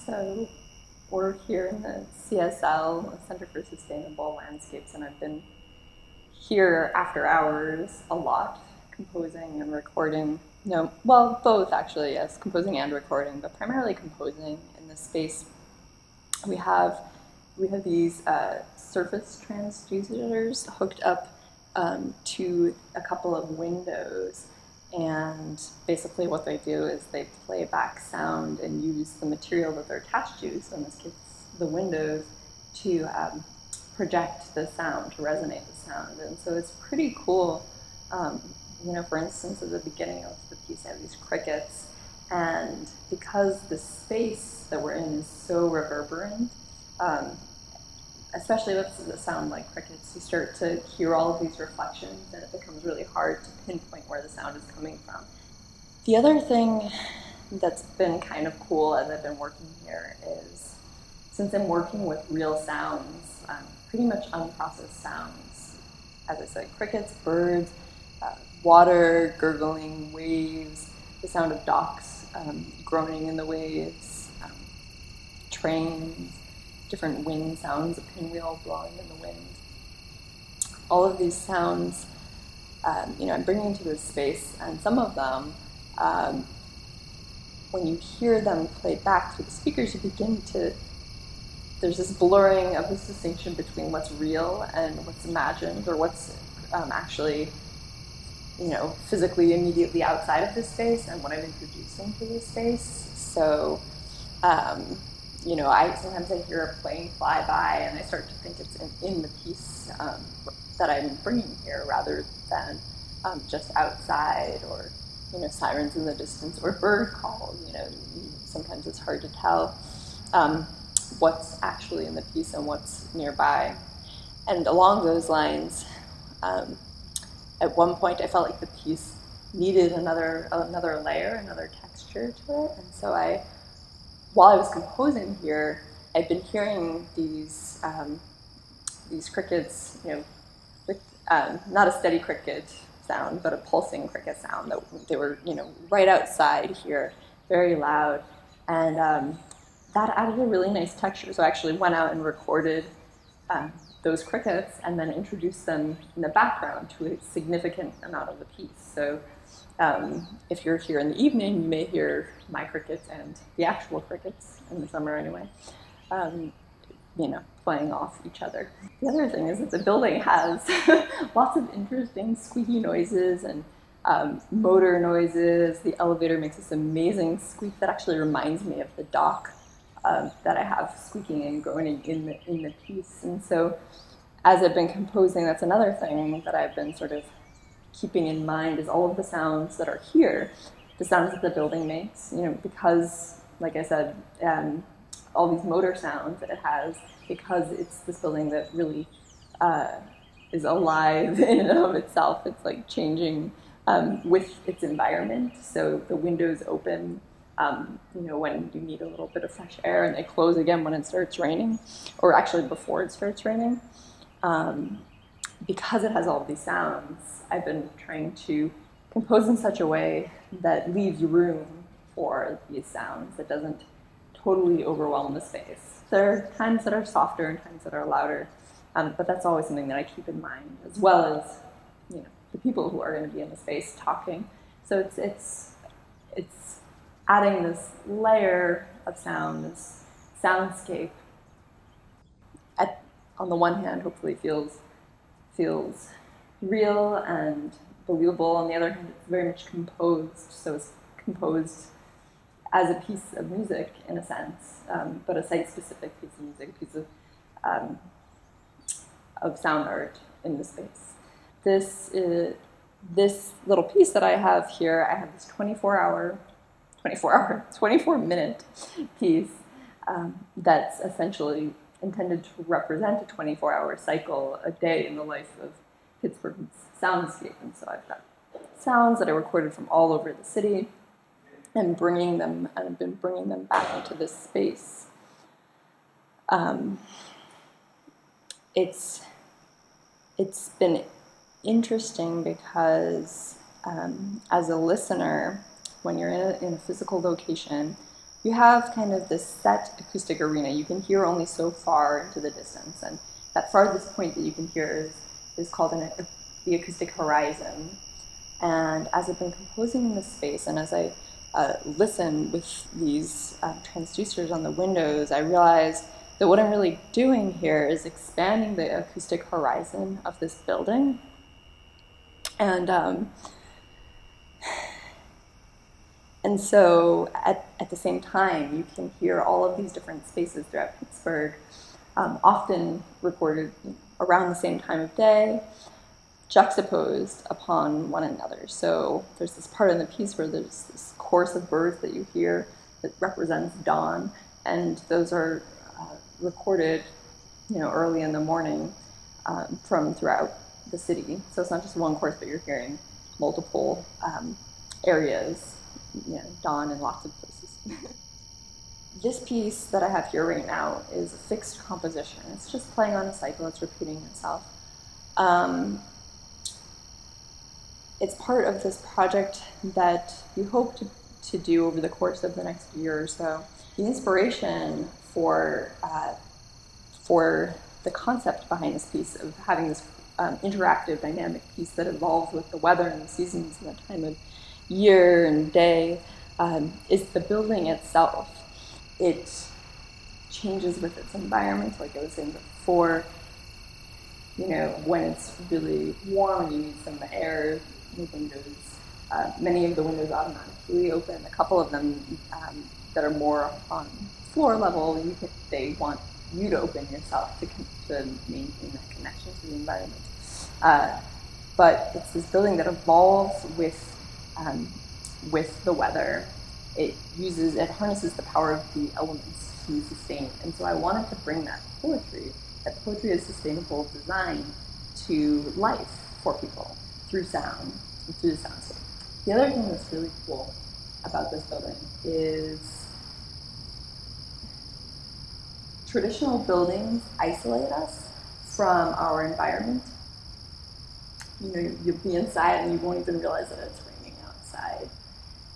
So we're here in the CSL, Center for Sustainable Landscapes, and I've been here after hours a lot, composing and recording. No, well, both actually, yes, composing and recording, but primarily composing in this space. We have these surface transducers hooked up to a couple of windows. And basically what they do is they play back sound and use the material that they're attached to, so in this case the windows, to project the sound, to resonate the sound. And so it's pretty cool. For instance, at the beginning of the piece I have these crickets, and because the space that we're in is so reverberant, especially with the sound like crickets, you start to hear all of these reflections and it becomes really hard to pinpoint where the sound is coming from. The other thing that's been kind of cool as I've been working here is, since I'm working with real sounds, pretty much unprocessed sounds, as I said, crickets, birds, water, gurgling, waves, the sound of docks groaning in the waves, trains, different wind sounds, a pinwheel blowing in the wind. All of these sounds, I'm bringing into this space, and some of them, when you hear them played back through the speakers, there's this blurring of this distinction between what's real and what's imagined, or what's actually, physically immediately outside of this space and what I'm introducing to this space. So, sometimes I hear a plane fly by and I start to think it's in the piece that I'm bringing here, rather than just outside, or sirens in the distance, or bird calls. Sometimes it's hard to tell what's actually in the piece and what's nearby. And along those lines, at one point I felt like the piece needed another layer, another texture to it, and so while I was composing here, I'd been hearing these crickets, not a steady cricket sound, but a pulsing cricket sound. That they were, right outside here, very loud, and that added a really nice texture. So I actually went out and recorded those crickets, and then introduced them in the background to a significant amount of the piece. So if you're here in the evening, you may hear my crickets and the actual crickets, in the summer anyway, playing off each other. The other thing is that the building has lots of interesting squeaky noises and motor noises. The elevator makes this amazing squeak that actually reminds me of the dock that I have squeaking and groaning in the piece. And so as I've been composing, that's another thing that I've been sort of keeping in mind, is all of the sounds that are here, the sounds that the building makes, because, like I said, all these motor sounds that it has, because it's this building that really is alive in and of itself. It's like changing with its environment. So the windows open, when you need a little bit of fresh air, and they close again when it starts raining, or actually before it starts raining. Because it has all of these sounds, I've been trying to compose in such a way that leaves room for these sounds, that doesn't totally overwhelm the space. There are times that are softer and times that are louder, but that's always something that I keep in mind, as well as the people who are going to be in the space talking. So it's adding this layer of sound, this soundscape. On the one hand, hopefully feels real and believable. On the other hand, it's very much composed. So it's composed as a piece of music, in a sense, but a site-specific piece of music, a piece of sound art in the space. This little piece that I have here, I have this 24-minute piece that's essentially intended to represent a 24-hour cycle, a day in the life of Pittsburgh's soundscape. And so I've got sounds that I recorded from all over the city, and I've been bringing them back into this space. It's been interesting because as a listener, when you're in a physical location, you have kind of this set acoustic arena. You can hear only so far into the distance, and that farthest point that you can hear is called the acoustic horizon. And as I've been composing in this space, and as I listen with these transducers on the windows, I realized that what I'm really doing here is expanding the acoustic horizon of this building. And so at the same time, you can hear all of these different spaces throughout Pittsburgh, often recorded around the same time of day, juxtaposed upon one another. So there's this part in the piece where there's this chorus of birds that you hear that represents dawn, and those are recorded, early in the morning from throughout the city. So it's not just one chorus, but you're hearing multiple areas, dawn in lots of places. This piece that I have here right now is a fixed composition. It's just playing on a cycle. It's repeating itself. It's part of this project that we hope to do over the course of the next year or so. The inspiration for the concept behind this piece of having this interactive, dynamic piece that evolves with the weather and the seasons and the time of year and day is the building itself. It changes with its environment, like I was saying before. When it's really warm and you need some air, the windows, many of the windows automatically open. A couple of them that are more on floor level, they want you to open yourself to maintain that connection to the environment. But it's this building that evolves with the weather. It harnesses the power of the elements to sustain. And so I wanted to bring that poetry is sustainable design, to life for people through sound and through the soundscape. The other thing that's really cool about this building is traditional buildings isolate us from our environment. You'll be inside and you won't even realize that it's raining outside.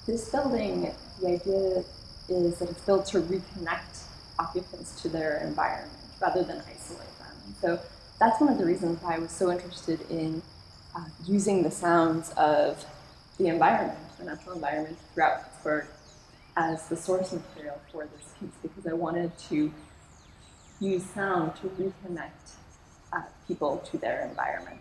This building, the idea is that it's built to reconnect occupants to their environment rather than isolate them. And so that's one of the reasons why I was so interested in using the sounds of the environment, the natural environment throughout Pittsburgh, as the source material for this piece, because I wanted to use sound to reconnect people to their environment.